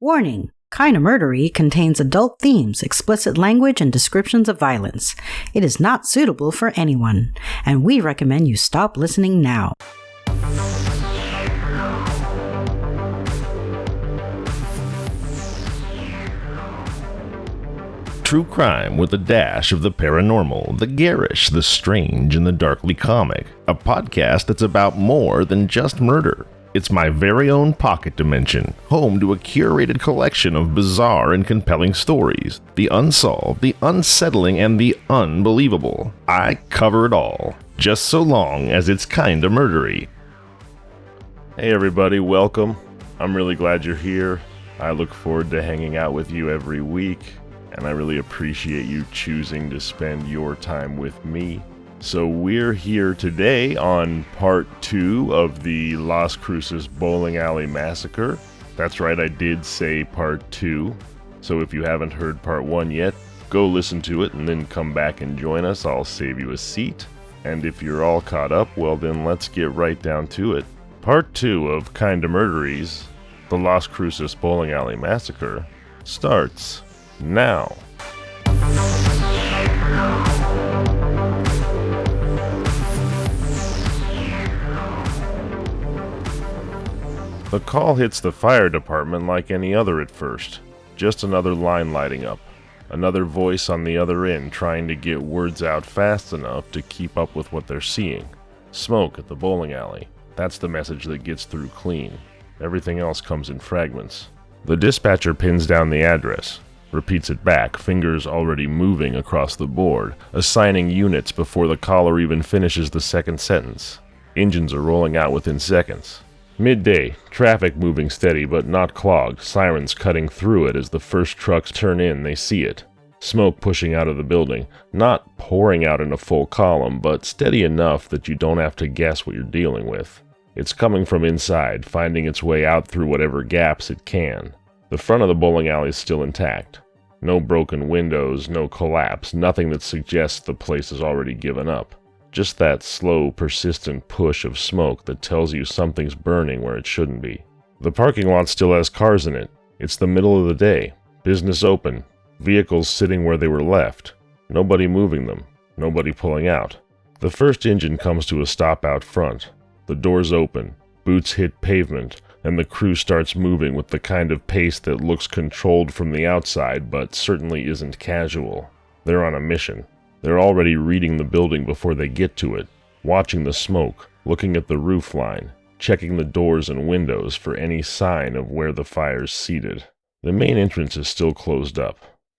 Warning! Kinda Murdery contains adult themes, explicit language, and descriptions of violence. It is not suitable for anyone, and we recommend you stop listening now. True crime with a dash of the paranormal, the garish, the strange, and the darkly comic. A podcast that's about more than just murder. It's my very own pocket dimension, home to a curated collection of bizarre and compelling stories. The unsolved, the unsettling, and the unbelievable. I cover it all, just so long as it's kinda murdery. Hey everybody, welcome. I'm really glad you're here. I look forward to hanging out with you every week, and I really appreciate you choosing to spend your time with me. So we're here today on part 2 of the Las Cruces bowling alley massacre. That's right, I did say part 2. So if you haven't heard part 1 yet, go listen to it and then come back and join us. I'll save you a seat. And if you're all caught up, well then let's get right down to it. Part 2 of Kinda Murderies, the Las Cruces bowling alley massacre, starts now. The call hits the fire department like any other at first. Just another line lighting up. Another voice on the other end trying to get words out fast enough to keep up with what they're seeing. Smoke at the bowling alley. That's the message that gets through clean. Everything else comes in fragments. The dispatcher pins down the address. Repeats it back, fingers already moving across the board, assigning units before the caller even finishes the second sentence. Engines are rolling out within seconds. Midday, traffic moving steady but not clogged, sirens cutting through it as the first trucks turn in, they see it. Smoke pushing out of the building, not pouring out in a full column, but steady enough that you don't have to guess what you're dealing with. It's coming from inside, finding its way out through whatever gaps it can. The front of the bowling alley is still intact. No broken windows, no collapse, nothing that suggests the place has already given up. Just that slow, persistent push of smoke that tells you something's burning where it shouldn't be. The parking lot still has cars in it. It's the middle of the day. Business open. Vehicles sitting where they were left. Nobody moving them. Nobody pulling out. The first engine comes to a stop out front. The doors open. Boots hit pavement, and the crew starts moving with the kind of pace that looks controlled from the outside but certainly isn't casual. They're on a mission. They're already reading the building before they get to it, watching the smoke, looking at the roof line, checking the doors and windows for any sign of where the fire's seated. The main entrance is still closed up,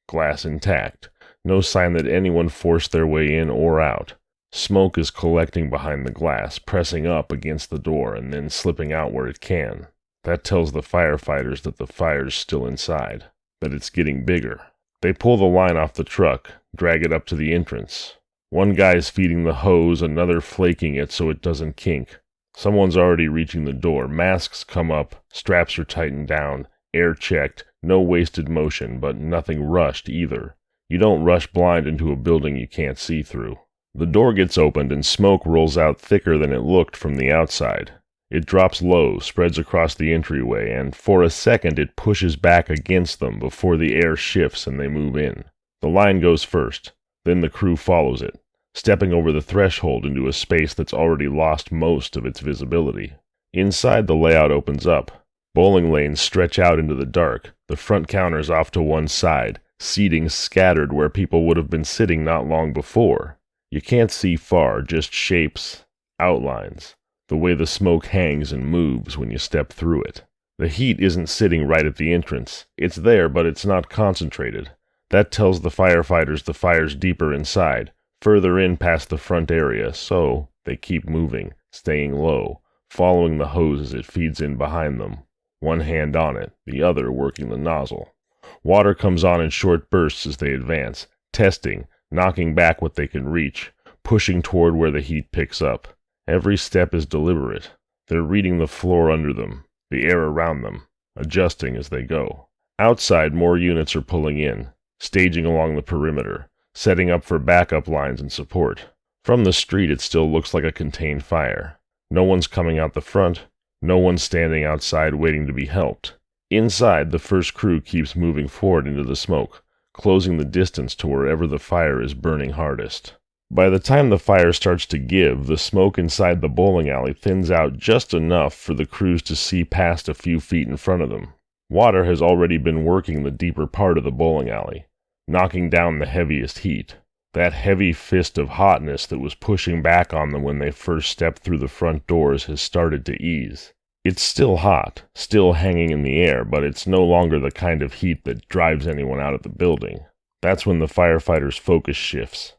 glass intact, no sign that anyone forced their way in or out. Smoke is collecting behind the glass, pressing up against the door and then slipping out where it can. That tells the firefighters that the fire's still inside, that it's getting bigger. They pull the line off the truck, drag it up to the entrance. One guy's feeding the hose, another flaking it so it doesn't kink. Someone's already reaching the door. Masks come up, straps are tightened down, air checked, no wasted motion, but nothing rushed either. You don't rush blind into a building you can't see through. The door gets opened and smoke rolls out thicker than it looked from the outside. It drops low, spreads across the entryway, and for a second it pushes back against them before the air shifts and they move in. The line goes first, then the crew follows it, stepping over the threshold into a space that's already lost most of its visibility. Inside, the layout opens up. Bowling lanes stretch out into the dark, the front counters off to one side, seating scattered where people would have been sitting not long before. You can't see far, just shapes, outlines. The way the smoke hangs and moves when you step through it. The heat isn't sitting right at the entrance. It's there, but it's not concentrated. That tells the firefighters the fire's deeper inside, further in past the front area, so they keep moving, staying low, following the hose as it feeds in behind them. One hand on it, the other working the nozzle. Water comes on in short bursts as they advance, testing, knocking back what they can reach, pushing toward where the heat picks up. Every step is deliberate. They're reading the floor under them, the air around them, adjusting as they go. Outside, more units are pulling in, staging along the perimeter, setting up for backup lines and support. From the street, it still looks like a contained fire. No one's coming out the front, no one's standing outside waiting to be helped. Inside, the first crew keeps moving forward into the smoke, closing the distance to wherever the fire is burning hardest. By the time the fire starts to give, the smoke inside the bowling alley thins out just enough for the crews to see past a few feet in front of them. Water has already been working the deeper part of the bowling alley, knocking down the heaviest heat. That heavy fist of hotness that was pushing back on them when they first stepped through the front doors has started to ease. It's still hot, still hanging in the air, but it's no longer the kind of heat that drives anyone out of the building. That's when the firefighters' focus shifts.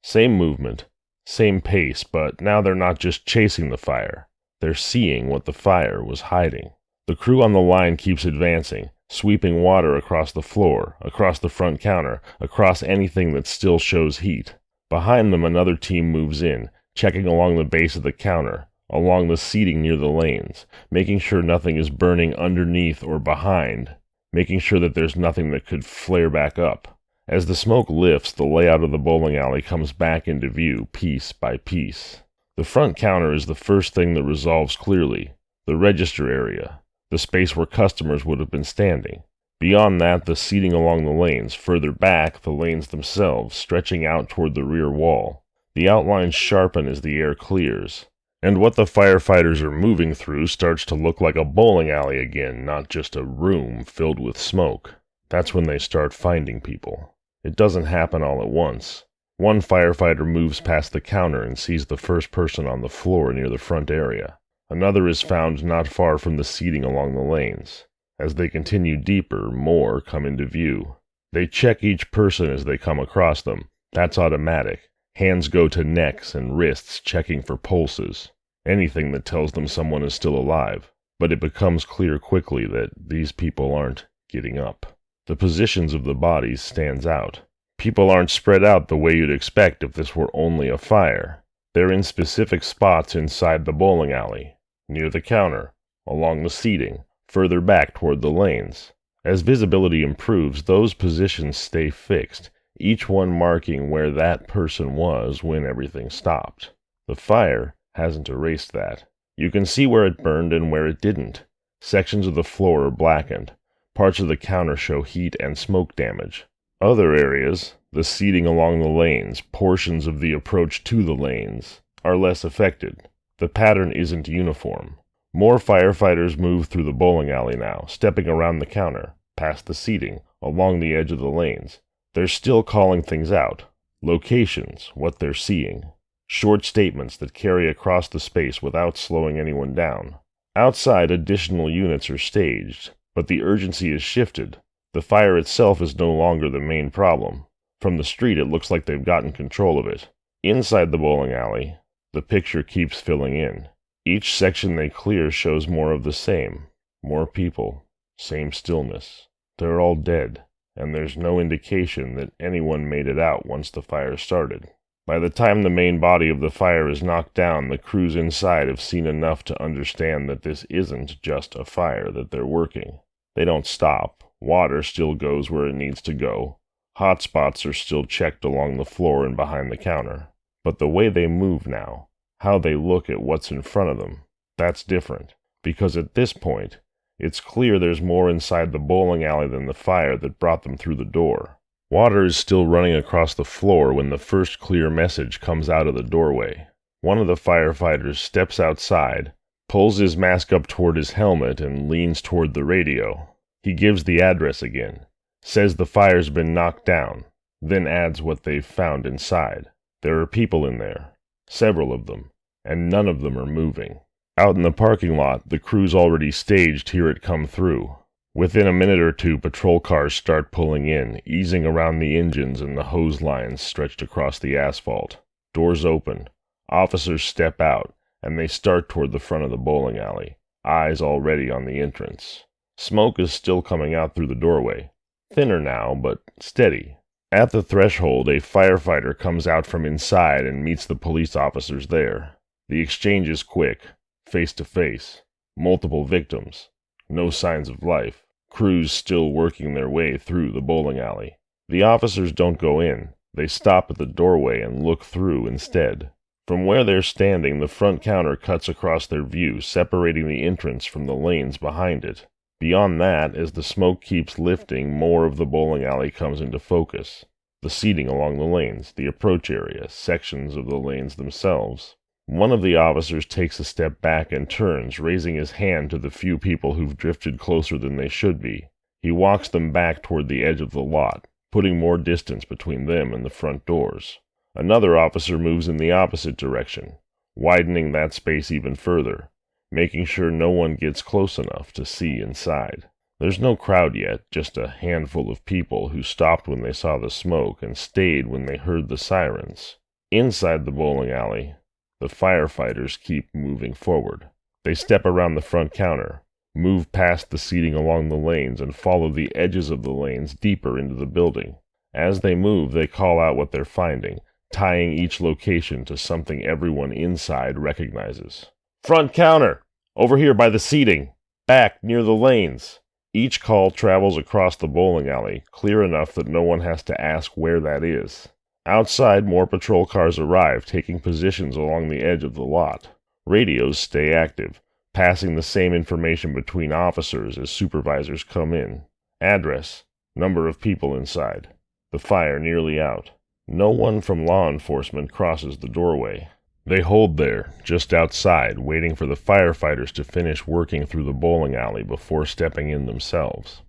Same movement, same pace, but now they're not just chasing the fire. They're seeing what the fire was hiding. The crew on the line keeps advancing, sweeping water across the floor, across the front counter, across anything that still shows heat. Behind them, another team moves in, checking along the base of the counter, along the seating near the lanes, making sure nothing is burning underneath or behind, making sure that there's nothing that could flare back up. As the smoke lifts, the layout of the bowling alley comes back into view piece by piece. The front counter is the first thing that resolves clearly, the register area, the space where customers would have been standing. Beyond that, the seating along the lanes, further back, the lanes themselves, stretching out toward the rear wall. The outlines sharpen as the air clears, and what the firefighters are moving through starts to look like a bowling alley again, not just a room filled with smoke. That's when they start finding people. It doesn't happen all at once. One firefighter moves past the counter and sees the first person on the floor near the front area. Another is found not far from the seating along the lanes. As they continue deeper, more come into view. They check each person as they come across them. That's automatic. Hands go to necks and wrists, checking for pulses. Anything that tells them someone is still alive. But it becomes clear quickly that these people aren't getting up. The positions of the bodies stands out. People aren't spread out the way you'd expect if this were only a fire. They're in specific spots inside the bowling alley, near the counter, along the seating, further back toward the lanes. As visibility improves, those positions stay fixed, each one marking where that person was when everything stopped. The fire hasn't erased that. You can see where it burned and where it didn't. Sections of the floor are blackened. Parts of the counter show heat and smoke damage. Other areas, the seating along the lanes, portions of the approach to the lanes, are less affected. The pattern isn't uniform. More firefighters move through the bowling alley now, stepping around the counter, past the seating, along the edge of the lanes. They're still calling things out. Locations, what they're seeing. Short statements that carry across the space without slowing anyone down. Outside, additional units are staged. But the urgency is shifted. The fire itself is no longer the main problem. From the street, it looks like they've gotten control of it. Inside the bowling alley, the picture keeps filling in. Each section they clear shows more of the same. More people. Same stillness. They're all dead, and there's no indication that anyone made it out once the fire started. By the time the main body of the fire is knocked down, the crews inside have seen enough to understand that this isn't just a fire that they're working. They don't stop. Water still goes where it needs to go. Hot spots are still checked along the floor and behind the counter. But the way they move now, how they look at what's in front of them, that's different. Because at this point, it's clear there's more inside the bowling alley than the fire that brought them through the door. Water is still running across the floor when the first clear message comes out of the doorway. One of the firefighters steps outside, pulls his mask up toward his helmet, and leans toward the radio. He gives the address again, says the fire's been knocked down, then adds what they've found inside. There are people in there, several of them, and none of them are moving. Out in the parking lot, the crew's already staged hear it come through. Within a minute or two, patrol cars start pulling in, easing around the engines and the hose lines stretched across the asphalt. Doors open. Officers step out, and they start toward the front of the bowling alley, eyes already on the entrance. Smoke is still coming out through the doorway. Thinner now, but steady. At the threshold, a firefighter comes out from inside and meets the police officers there. The exchange is quick, face to face. Multiple victims. No signs of life. Crews still working their way through the bowling alley. The officers don't go in. They stop at the doorway and look through instead. From where they're standing, the front counter cuts across their view, separating the entrance from the lanes behind it. Beyond that, as the smoke keeps lifting, more of the bowling alley comes into focus. The seating along the lanes, the approach area, sections of the lanes themselves. One of the officers takes a step back and turns, raising his hand to the few people who've drifted closer than they should be. He walks them back toward the edge of the lot, putting more distance between them and the front doors. Another officer moves in the opposite direction, widening that space even further, making sure no one gets close enough to see inside. There's no crowd yet, just a handful of people who stopped when they saw the smoke and stayed when they heard the sirens. Inside the bowling alley, the firefighters keep moving forward. They step around the front counter, move past the seating along the lanes, and follow the edges of the lanes deeper into the building. As they move, they call out what they're finding, tying each location to something everyone inside recognizes. "Front counter! Over here by the seating! Back, near the lanes!" Each call travels across the bowling alley, clear enough that no one has to ask where that is. Outside, more patrol cars arrive, taking positions along the edge of the lot. Radios stay active, passing the same information between officers as supervisors come in. Address, number of people inside. The fire nearly out. No one from law enforcement crosses the doorway. They hold there, just outside, waiting for the firefighters to finish working through the bowling alley before stepping in themselves.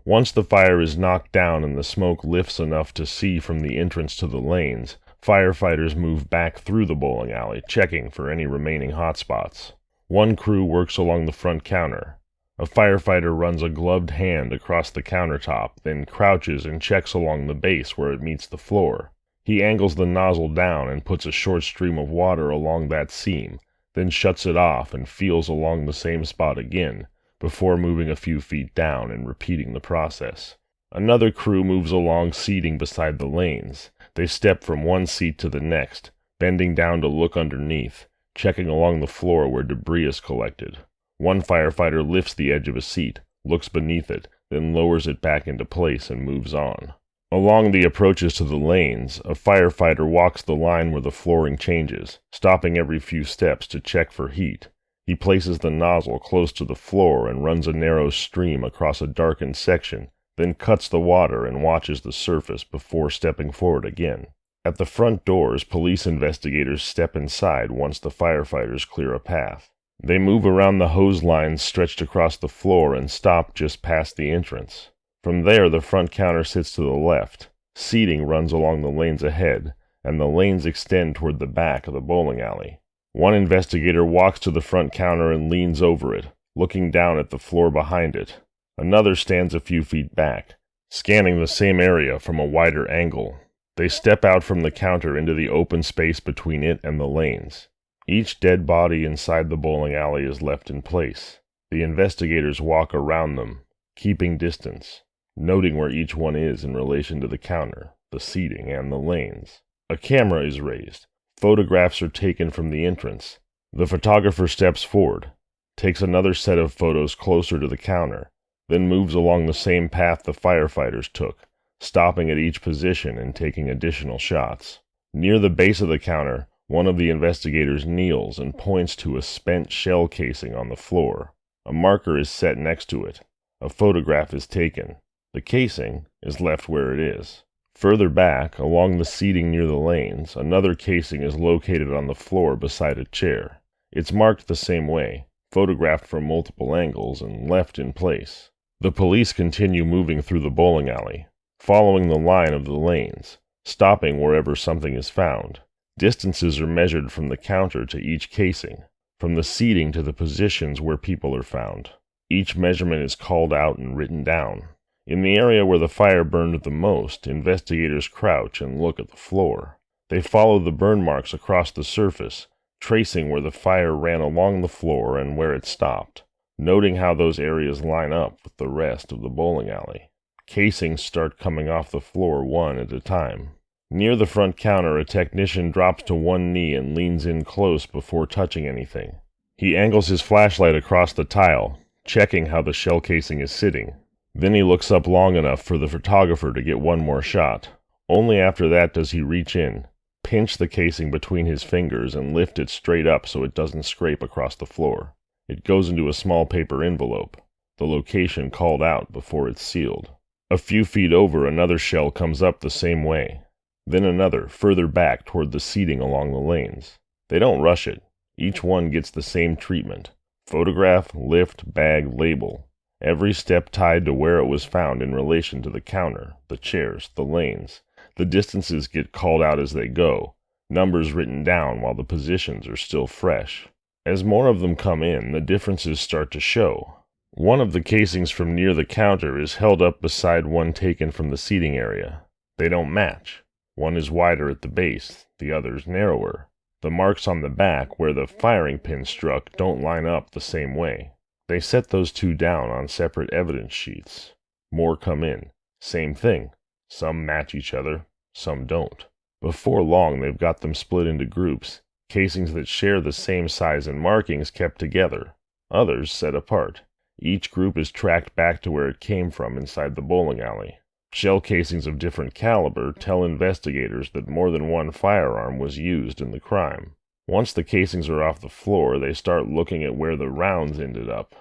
Once the fire is knocked down and the smoke lifts enough to see from the entrance to the lanes, firefighters move back through the bowling alley, checking for any remaining hotspots. One crew works along the front counter. A firefighter runs a gloved hand across the countertop, then crouches and checks along the base where it meets the floor. He angles the nozzle down and puts a short stream of water along that seam, then shuts it off and feels along the same spot again, before moving a few feet down and repeating the process. Another crew moves along seating beside the lanes. They step from one seat to the next, bending down to look underneath, checking along the floor where debris is collected. One firefighter lifts the edge of a seat, looks beneath it, then lowers it back into place and moves on. Along the approaches to the lanes, a firefighter walks the line where the flooring changes, stopping every few steps to check for heat. He places the nozzle close to the floor and runs a narrow stream across a darkened section, then cuts the water and watches the surface before stepping forward again. At the front doors, police investigators step inside once the firefighters clear a path. They move around the hose lines stretched across the floor and stop just past the entrance. From there, the front counter sits to the left. Seating runs along the lanes ahead, and the lanes extend toward the back of the bowling alley. One investigator walks to the front counter and leans over it, looking down at the floor behind it. Another stands a few feet back, scanning the same area from a wider angle. They step out from the counter into the open space between it and the lanes. Each dead body inside the bowling alley is left in place. The investigators walk around them, keeping distance, noting where each one is in relation to the counter, the seating, and the lanes. A camera is raised. Photographs are taken from the entrance. The photographer steps forward, takes another set of photos closer to the counter, then moves along the same path the firefighters took, stopping at each position and taking additional shots. Near the base of the counter, one of the investigators kneels and points to a spent shell casing on the floor. A marker is set next to it. A photograph is taken. The casing is left where it is. Further back, along the seating near the lanes, another casing is located on the floor beside a chair. It's marked the same way, photographed from multiple angles and left in place. The police continue moving through the bowling alley, following the line of the lanes, stopping wherever something is found. Distances are measured from the counter to each casing, from the seating to the positions where people are found. Each measurement is called out and written down. In the area where the fire burned the most, investigators crouch and look at the floor. They follow the burn marks across the surface, tracing where the fire ran along the floor and where it stopped, noting how those areas line up with the rest of the bowling alley. Casings start coming off the floor one at a time. Near the front counter, a technician drops to one knee and leans in close before touching anything. He angles his flashlight across the tile, checking how the shell casing is sitting. Then he looks up long enough for the photographer to get one more shot. Only after that does he reach in, pinch the casing between his fingers, and lift it straight up so it doesn't scrape across the floor. It goes into a small paper envelope. the location called out before it's sealed. A few feet over, another shell comes up the same way. Then another, further back toward the seating along the lanes. They don't rush it. Each one gets the same treatment. Photograph, lift, bag, label. Every step tied to where it was found in relation to the counter, the chairs, the lanes. The distances get called out as they go, numbers written down while the positions are still fresh. As more of them come in, the differences start to show. One of the casings from near the counter is held up beside one taken from the seating area. They don't match. One is wider at the base, the other's narrower. The marks on the back where the firing pin struck don't line up the same way. They set those two down on separate evidence sheets. More come in. Same thing. Some match each other, some don't. Before long, they've got them split into groups, casings that share the same size and markings kept together, others set apart. Each group is tracked back to where it came from inside the bowling alley. Shell casings of different caliber tell investigators that more than one firearm was used in the crime. Once the casings are off the floor, they start looking at where the rounds ended up.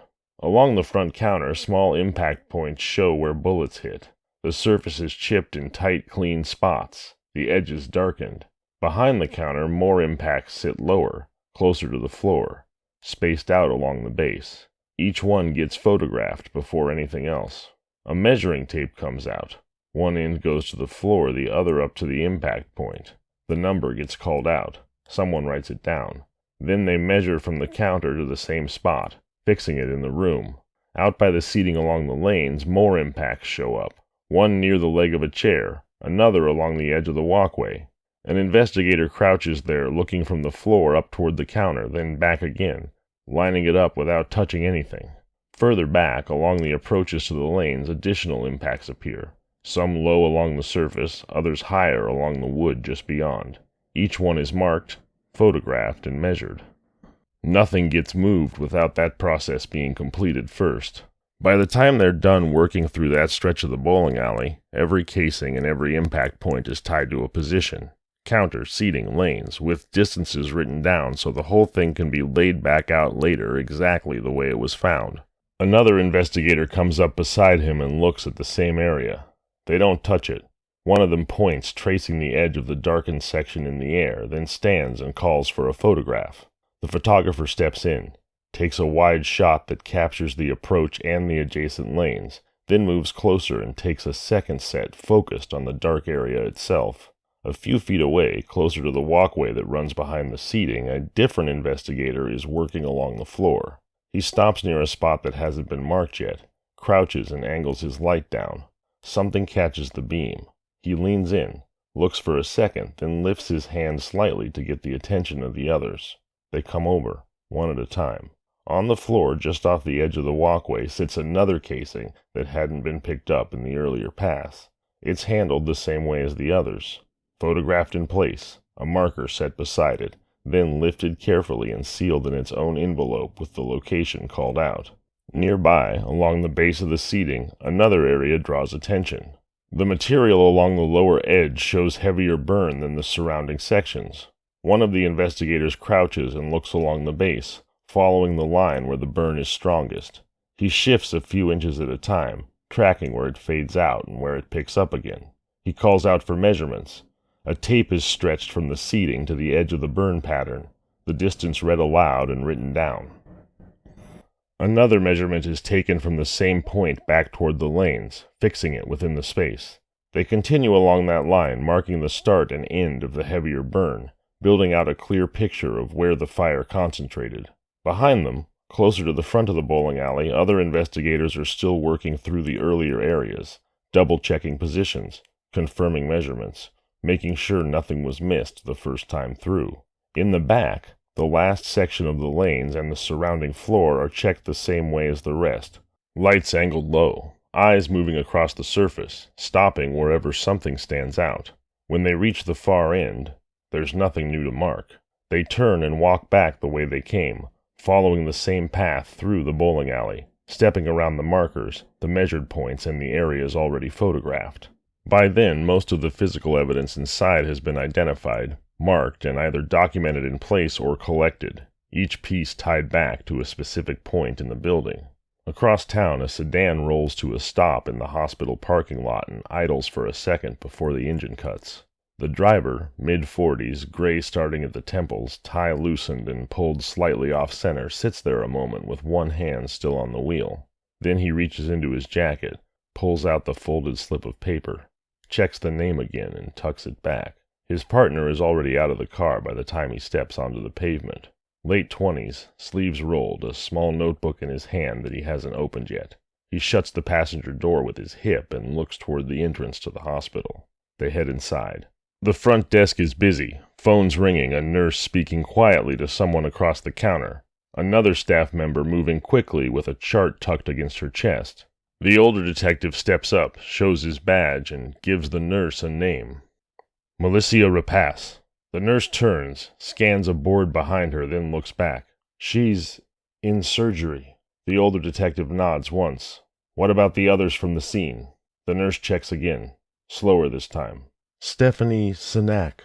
Along the front counter, small impact points show where bullets hit. The surface is chipped in tight, clean spots, the edges darkened. Behind the counter, more impacts sit lower, closer to the floor, spaced out along the base. Each one gets photographed before anything else. A measuring tape comes out. One end goes to the floor, the other up to the impact point. The number gets called out. Someone writes it down. Then they measure from the counter to the same spot, fixing it in the room. Out by the seating along the lanes, more impacts show up. One near the leg of a chair, another along the edge of the walkway. An investigator crouches there, looking from the floor up toward the counter, then back again, lining it up without touching anything. Further back, along the approaches to the lanes, additional impacts appear. Some low along the surface, others higher along the wood just beyond. Each one is marked, photographed, and measured. Nothing gets moved without that process being completed first. By the time they're done working through that stretch of the bowling alley, every casing and every impact point is tied to a position. Counter, seating, lanes, with distances written down so the whole thing can be laid back out later exactly the way it was found. Another investigator comes up beside him and looks at the same area. They don't touch it. One of them points, tracing the edge of the darkened section in the air, then stands and calls for a photograph. The photographer steps in, takes a wide shot that captures the approach and the adjacent lanes, then moves closer and takes a second set focused on the dark area itself. A few feet away, closer to the walkway that runs behind the seating, a different investigator is working along the floor. He stops near a spot that hasn't been marked yet, crouches and angles his light down. Something catches the beam. He leans in, looks for a second, then lifts his hand slightly to get the attention of the others. They come over, one at a time. On the floor, just off the edge of the walkway, sits another casing that hadn't been picked up in the earlier pass. It's handled the same way as the others. Photographed in place, a marker set beside it, then lifted carefully and sealed in its own envelope with the location called out. Nearby, along the base of the seating, another area draws attention. The material along the lower edge shows heavier burn than the surrounding sections. One of the investigators crouches and looks along the base, following the line where the burn is strongest. He shifts a few inches at a time, tracking where it fades out and where it picks up again. He calls out for measurements. A tape is stretched from the seating to the edge of the burn pattern, the distance read aloud and written down. Another measurement is taken from the same point back toward the lanes, fixing it within the space. They continue along that line, marking the start and end of the heavier burn, building out a clear picture of where the fire concentrated. Behind them, closer to the front of the bowling alley, other investigators are still working through the earlier areas, double-checking positions, confirming measurements, making sure nothing was missed the first time through. In the back, the last section of the lanes and the surrounding floor are checked the same way as the rest. Lights angled low, eyes moving across the surface, stopping wherever something stands out. When they reach the far end, there's nothing new to mark. They turn and walk back the way they came, following the same path through the bowling alley, stepping around the markers, the measured points, and the areas already photographed. By then, most of the physical evidence inside has been identified, marked, and either documented in place or collected, each piece tied back to a specific point in the building. Across town, a sedan rolls to a stop in the hospital parking lot and idles for a second before the engine cuts. The driver, mid-40s, gray starting at the temples, tie loosened and pulled slightly off-center, sits there a moment with one hand still on the wheel. Then he reaches into his jacket, pulls out the folded slip of paper, checks the name again and tucks it back. His partner is already out of the car by the time he steps onto the pavement. Late 20s, sleeves rolled, a small notebook in his hand that he hasn't opened yet. He shuts the passenger door with his hip and looks toward the entrance to the hospital. They head inside. The front desk is busy, phones ringing, a nurse speaking quietly to someone across the counter, another staff member moving quickly with a chart tucked against her chest. The older detective steps up, shows his badge, and gives the nurse a name. Melissa Rapace. The nurse turns, scans a board behind her, then looks back. She's in surgery. The older detective nods once. What about the others from the scene? The nurse checks again, slower this time. Stephanie Sinak.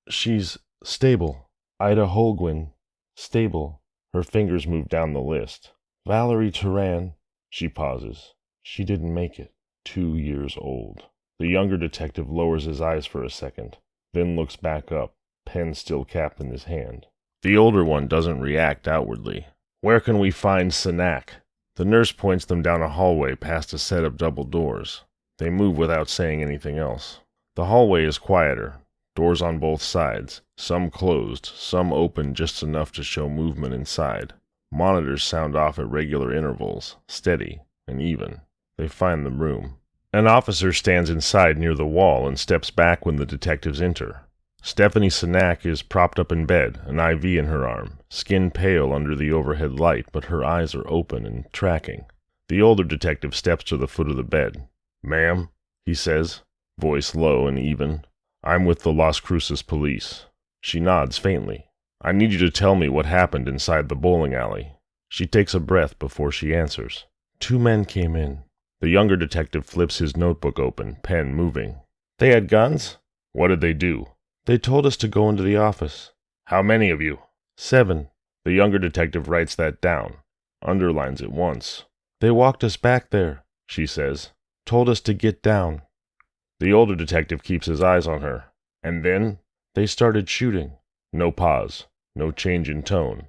She's stable. Ida Holguin. Stable. Her fingers move down the list. Valerie Turan. She pauses. She didn't make it. 2 years old. The younger detective lowers his eyes for a second, then looks back up, pen still capped in his hand. The older one doesn't react outwardly. Where can we find Sinak? The nurse points them down a hallway past a set of double doors. They move without saying anything else. The hallway is quieter, doors on both sides, some closed, some open just enough to show movement inside. Monitors sound off at regular intervals, steady and even. They find the room. An officer stands inside near the wall and steps back when the detectives enter. Stephanie Sinak is propped up in bed, an IV in her arm, skin pale under the overhead light, but her eyes are open and tracking. The older detective steps to the foot of the bed. "Ma'am," he says, voice low and even. "I'm with the Las Cruces police." She nods faintly. "I need you to tell me what happened inside the bowling alley." She takes a breath before she answers. 2 men came in. The younger detective flips his notebook open, pen moving. "They had guns?" "What did they do?" "They told us to go into the office." "How many of you?" 7. The younger detective writes that down, underlines it once. "They walked us back there," she says. "Told us to get down." The older detective keeps his eyes on her. "And then?" "They started shooting." No pause, no change in tone.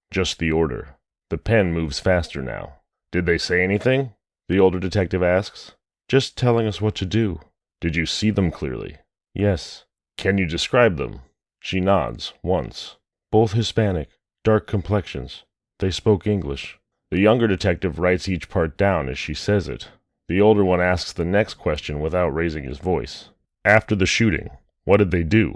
Just the order. The pen moves faster now. "Did they say anything?" the older detective asks. "Just telling us what to do." "Did you see them clearly?" "Yes." "Can you describe them?" She nods, once. "Both Hispanic, dark complexions. They spoke English." The younger detective writes each part down as she says it. The older one asks the next question without raising his voice. "After the shooting, what did they do?"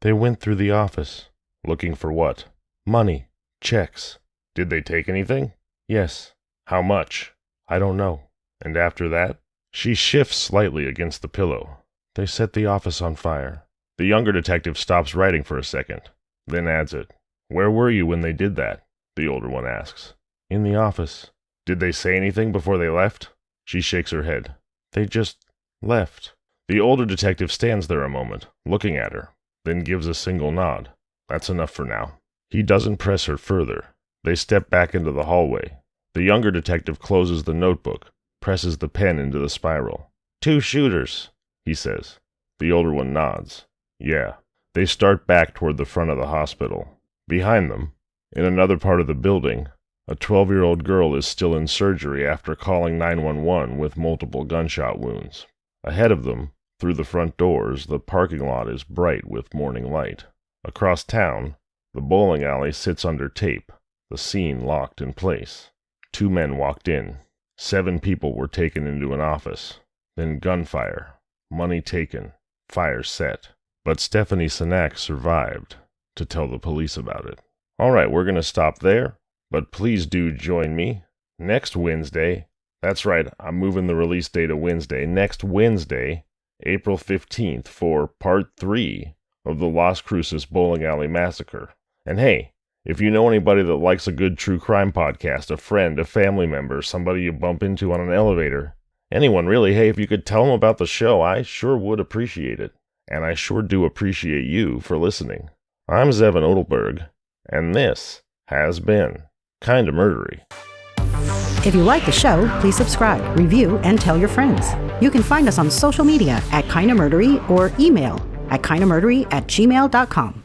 "They went through the office." "Looking for what?" "Money. Checks." "Did they take anything?" "Yes." "How much?" "I don't know." "And after that?" She shifts slightly against the pillow. "They set the office on fire." The younger detective stops writing for a second, then adds it. "Where were you when they did that?" the older one asks. "In the office." "Did they say anything before they left?" She shakes her head. "They just left." The older detective stands there a moment, looking at her, then gives a single nod. That's enough for now. He doesn't press her further. They step back into the hallway. The younger detective closes the notebook, presses the pen into the spiral. "2 shooters," he says. The older one nods. "Yeah." They start back toward the front of the hospital. Behind them, in another part of the building, a 12-year-old girl is still in surgery after calling 911 with multiple gunshot wounds. Ahead of them, through the front doors, the parking lot is bright with morning light. Across town, the bowling alley sits under tape, the scene locked in place. 2 men walked in. 7 people were taken into an office. Then gunfire. Money taken. Fire set. But Stephanie Sinak survived to tell the police about it. All right, we're going to stop there. But please do join me next Wednesday. That's right, I'm moving the release date to Wednesday. Next Wednesday, April 15th, for part 3 of the Las Cruces Bowling Alley Massacre. And hey, if you know anybody that likes a good true crime podcast, a friend, a family member, somebody you bump into on an elevator, anyone really, hey, if you could tell them about the show, I sure would appreciate it. And I sure do appreciate you for listening. I'm Zevin Odelberg, and this has been Kinda Murdery. If you like the show, please subscribe, review, and tell your friends. You can find us on social media at kindofmurdery or email at kindofmurdery@gmail.com.